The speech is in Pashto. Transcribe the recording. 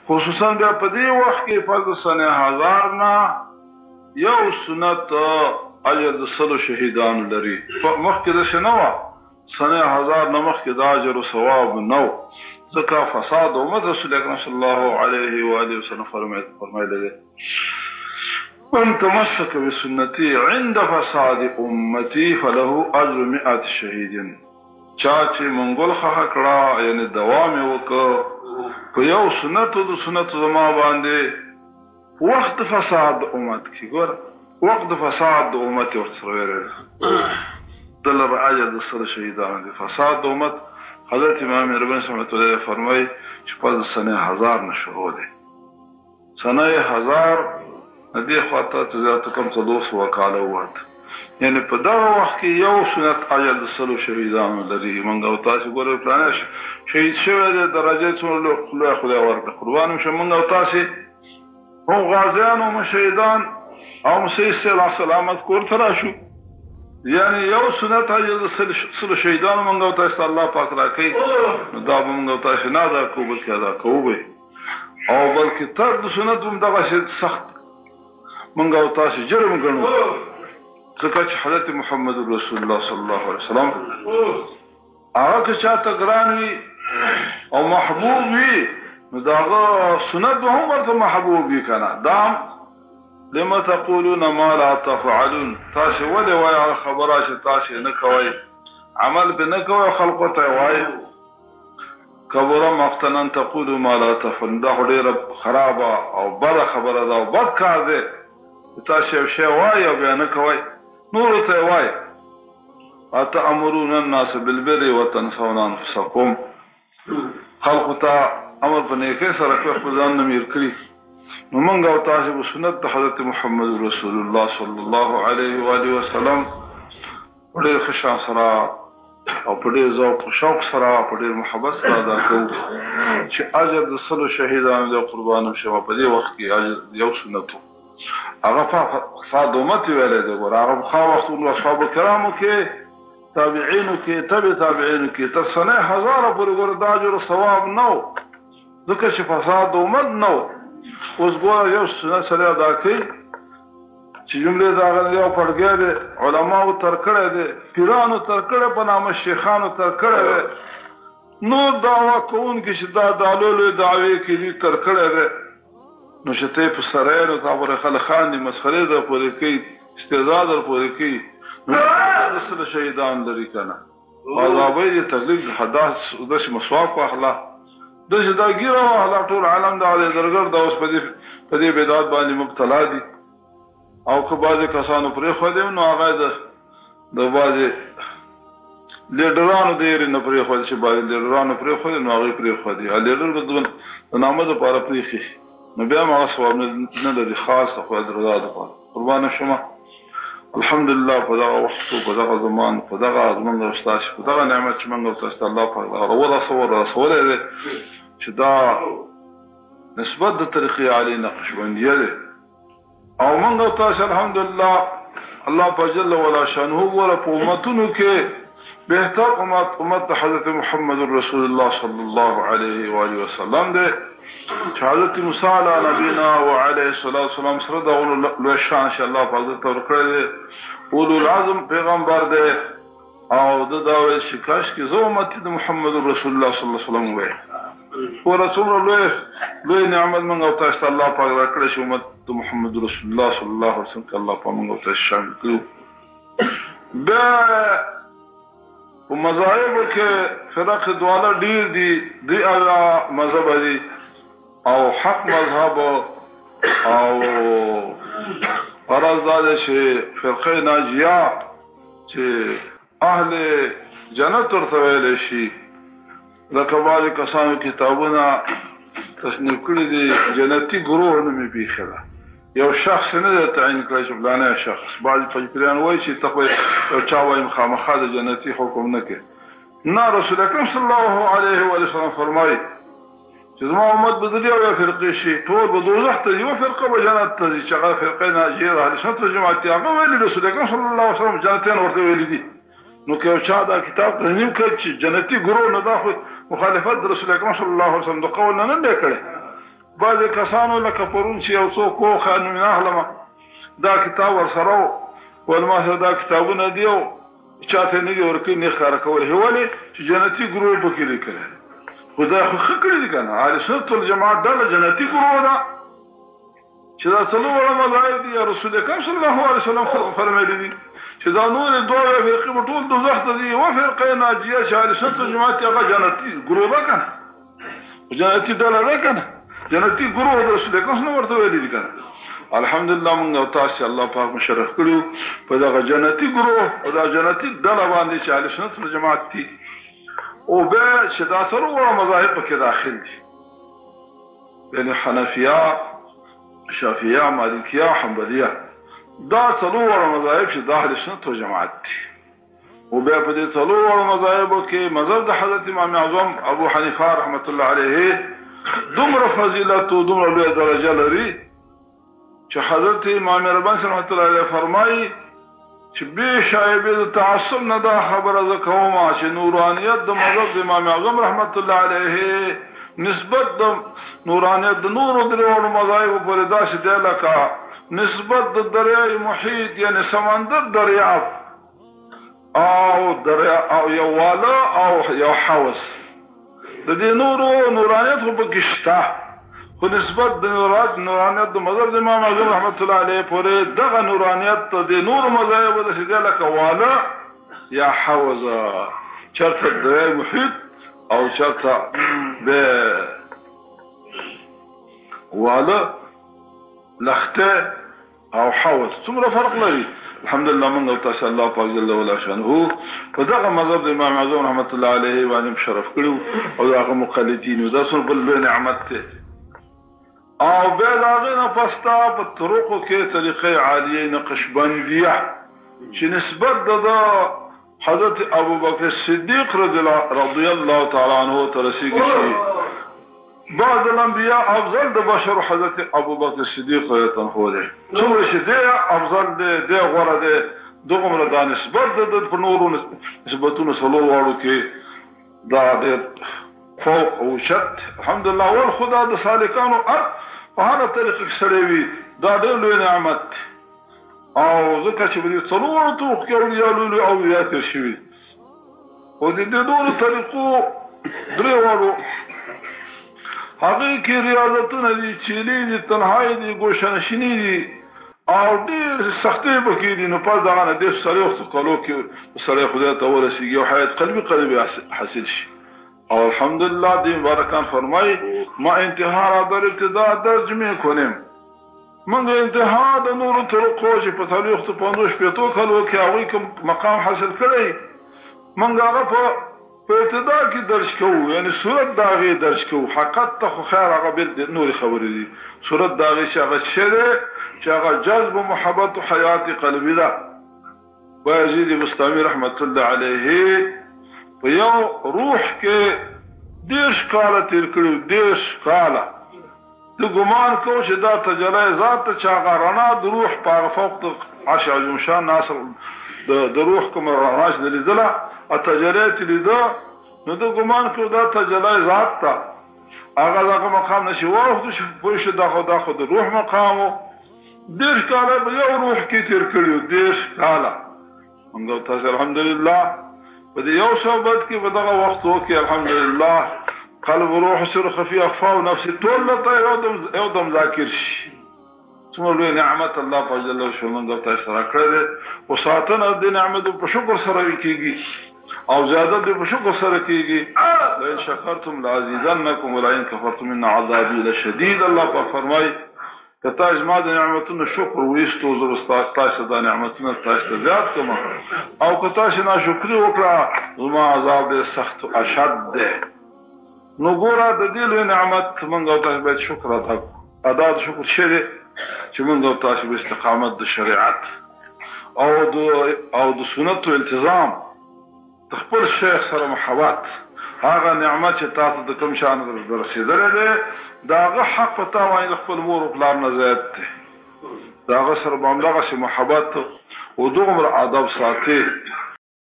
خصوصا بیا په دې وخت کې فرض سنه 1000 نه یو سنت اجر د 100 شهیدانو لري. مخکې د شنو سنه 1000 نه مخکې د اجر او ثواب نو ځکه فساد امت رسول اکرم صلی الله علیه و آله وسلم فرمایله من تمسك بسنتي عند فساد امتي فله اجر 100 شهيد. چا چې منګول خه کړه یعنی دوام وکړ په یو سنت د سنت زما باندې وقت فساد امت کې ګور وقت فساد امت ورسره ورل دلر اجر د 100 شهیدانو د فساد امت. حضرت امام رباني رحمۃ اللہ علیہ فرمای چې په سنه 1000 نشو ده سنه 1000 دې خاطر ته ذات کوم څه دوه وکاله وات یعنی په دا وخت کې یو سنت اجر د 100 شهیدانو لري. مونږ او تاسو ګورو پلان شهید شوی د درجه څو خدای ورته قربان شو. مونږ او تاسو هم غازیان او شهیدان او مسیح سلامت کور تراشو یعنی یو سنت اجر د 100 شهیدانو مونږ او تاسو الله پاک راکړي نو دا مونږ او تاسو نه دا کوو چې دا کوو او بلکې تر د سنت هم دغه سخت مونږ او تاسو جرم ګڼو ځکه چې حضرت محمد رسول الله صلی الله علیه وسلم هغه که چاته ګران وي او محبوب وي نو داغه سنت هم ورته محبوب وي کنه. دا لما تقولون ما لا تفعلون تاسو ولې وایي خبره چې تاسو نه کوئ عمل به نه کوئ خلقو ته وایي کبره مقتنا تقولوا ما لا تفعلون. دا ډیره خرابه او بده خبره ده او بد کار دی تاسو یو شی وایي او بیا نه کوئ نور ته وایي اتأمرون الناس بالبر وتنسون انفسكم. خلق ته امر په نیکۍ سره کوي خو ځان نه میر کړي نو مونږ او تاسو په سنت حضرت محمد رسول الله صلی الله علیه و آله وسلم په ډېر خوشحال سره او په ډېر ذوق او شوق سره په ډېر محبت سره ادا کوو چې اجر د 100 شهیدانو د قربانو شوه. په دې وخت کې اجر یو سنت هغه فساد امت ویلې ده ګور هغه خو وخت او اصحاب کرامو کې تابعینو کې تابعینو کې تر سنه 1000 پورې ګور د اجر او ثواب نو ځکه چې فساد امت نو. اوس ګور یو سنت سره ادا کوي چې جمله دا یو پړګی دی علماو تر کړه دی پیرانو تر کړه په نامه شیخانو تر کړه نو دعوا کوونکي چې دا دالولو دعوی کې دي تر کړه دی نو شته په سره نو تاسو خلک خان دي مسخره ده پورې کوي استعداد ور پورې کوي نو رسول شهیدان لري کنه عذابې تکلیف حداث د مسواک اخلا د دا ګیره والا ټول عالم دا درګر دا اوس په دې بدعت باندې مبتلا دي او که بعضې کسانو پرې خودي نو هغه د بعضې لیډرانو د یېرې نه پرې خودي چې بعضې لیډرانو پرې خودي نو هغوی پرې خودي لیډر به د نامه دپاره پرېښي نو بیا هم هغه ثواب نه لري خاص د خدای د رضا دپاره. قربانه شمه الحمدلله په دغه وختو په دغه زمان په دغه زمونږ او ستاسې په دغه نعمت چې موږ او تاسو ته الله پاک دغه رسولی دی چې دا نسبت د طریقې عالي نقشبندیه دی او موږ او تاسو الحمدلله الله په جل وعلا شانه ولا په امتونو کې بهتر امت حضرت محمد رسول الله صلی الله علیه و آله وسلم دی چې حضرت موسی علی نبینا و علیه الصلاة والسلام سره د لوی شان چې الله پاک ته ورکړی دی اولو العزم پیغمبر دی او د دا ویل چې کاشکې زه امت د محمد رسول الله صلی الله علیه وسلم وی ورسول لوی نعمت موږ او تاسو ته الله پاک راکړی چې امت د محمد رسول الله صلی الله علیه وسلم کې الله پاک موږ او تاسو شامل کړو. بیا په مذاهبو کې فرق دواله ډېر دي دوی اعلی مذهب دي او حق مذهب او غرض دا دی چې فرقه ناجیه چې اهل جنت ورته ویلی شي لکه بعضې کسانو کتابونه تصنیف کړي دي جنتي ګروه نومې بیخي ده یو شخص نه دی تعین کړی چې فلانی شخص بعضې فجپریان وایي چې ته خو یو چا وایي مخامخا د جنتي حکم نه کوي نه رسول اکرم صلی الله علیه وسلم فرمایي چې زما امت به د دې یوې فرقې شي ټول به دوزخ ته ځي یوه فرقه به جنت ته ځي چې هغه فرقې ناجیه ده اهل سنت والجماعت دي هغه ویلي رسول اکرم صلی الله علیه وسلم جنتیان ورته ویلي دي نو که یو چا دا کتاب تصنیف کړ چې جنتي ګروه نه دا خو مخالفت د رسول اکرم صلی الله علیه وسلم د قول نه دی کړی بعض کسانو لکه پرون چې یو څوک وخه نو نه اخلم دا کتاب ورسره ولما دا کتابونه دیو چاته نه ورکې نه ښکاره کول هولې چې جنتي ګروه پکې لیکل خدای خو خکړی دي کنه اهل سنت والجماعت دا جنتي ګروه ده چې دا څلور مذاهب دي رسول الله صلی الله علیه وسلم فرمایلی دي چې دا نور دوه فرقې په ټول دوزخ ته دي او فرقې ناجیه چې اهل سنت والجماعت هغه جنتي ګروه ده کنه جنتي ده کنه جنتي ګروه د رسول الله څخه ورته ویلي دي کنه الحمدلله موږ او تاسو الله پاک مشرف کړو په دا جنتي ګروه او دا جنتي دله باندې چې اهل سنت والجماعت دي او به چې دا څلور مذاهب پکې داخل دي یعنی حنفیه شافعیه مالکیه حنبلیه دا څلور مذاهب چې د اهل سنت والجماعت دي او به په دې څلور مذاهبو کې مذهب د حضرت امام اعظم ابو حنیفه رحمت الله علیه دومره فضیلت او دومره لوی درجه لري چې حضرت امام رباني رحمت الله علیه فرمایي چې به شایبه د تعصب نه دا خبره زکوما چې نورانیت د مذهب د امام اعظم رحمت الله علیه نسبت د نورانیت د نور درو مذاهب پر داسې دی لکه نسبت د دریای محیط یعنی سمندر دریاب او دریا او یو والا او یو حوض د دې نورانیت خو پکې شته خو نسبت د نورانیت د مذهب د امام اعظم رحمت الله علیه پورې دغه نورانیت د نور مذاهب د شیدل لکه والا یا حوض چرته د محیط او چرته به والا لخته او حوض څومره فرق لري الحمدلله من او تاسو الله پاک جل وعلا شانه په دغه مذهب د امام اعظم رحمت الله علیه باندې شرف کړو او هغه مقلدین دا څو بل نعمت ته او به هغه نه پستا په طرقو کې طریقې عالیه نقشبندیه چې نسبت د حضرت ابو بکر صدیق رضی الله تعالی عنہ ترسیږي بعض الانبیاء افضل د بشر حضرت ابو بکر صدیق رضی الله عنه ده څومره چې ده افضل ده غوړه ده دغه د نسبت د نورو نسبتونو سره وړو کې دا د فوق او شت الحمدلله ول خدا د سالکانو په هغه طریقه سره وي دا ډېر لوی نعمت او ځکه چې په څلورو طرق کې اولياء او یاتر شوي او د دې ډول طریقو درې وړو هغه کې ریاضتونه دي چيلي دي تنهایی دي ګوشنشینی دي او ډېر سختۍ پکې دي نو په دغه نه د سره وخت کولو کې سره خدای ته ورسیږي او حیات قلبي حاصل شي او الحمدلله دې مبارکان فرمای ما انتها را در ابتداء درج می کنیم من انتها د نور طرقو چې په تاریخ ته 15 کالو کې هغه کوم مقام حاصل کړی من هغه په ابتدا کې درج کوو یعنی صورت داغه درج کوو حقیقت ته خو خیر هغه بل نور خبرې دي صورت داغه چې هغه شری چې هغه جذب و محبت و حیات قلبی ده بایزید بستامی رحمت الله علیه په یو روح کې دیش کاله تیر کړو دیش کاله د ګمان کو چې دا تجلی ذات ته چاغه رڼا د روح په فوق عرش عظیم شان ناصر د روح کوم راج د لیدله اتجلیت لیدو نو د ګمان کو دا تجلی ذات ته هغه مقام نشي ورته شو پوه شو دا خو د روح مقامو دیش کاله به یو روح کې تیر کړو دیش کاله موږ تاسو الحمدلله په دې یو صحبت کې په دغه وخت کې الحمدلله قلب روح سر خفي اخفاء نفسي طول ته یو دم ذاکر شي څومره نعمت الله په جل وشانه موږ ته سره کړې او ساتنه د نعمت په شکر سره کیږي او زیادت په شکر سره کیږي لئن شکرتم لازیدنکم ولئن کفرتم ان عذابی لشدید الله په فرمای کته اجماع د نعمتونو شکر وېستو زو تاسو د نعمتونو تاسو زیات کوم او کته چې ناشکری وکړه زما عذاب دې سخت او اشد ده نو ګوره د دې له نعمت موږ تاسو باید شکر ادا شکر شری چې موږ تاسو په استقامت د شریعت او د سنت او التزام خپل شیخ سره محبت هغه نعمت چې تاسو د کوم شان درسیدل ده داغه حق پتا وای خپل مور او پلار نه زیات ده داغه سره باندې محبت او دومره ادب ساتي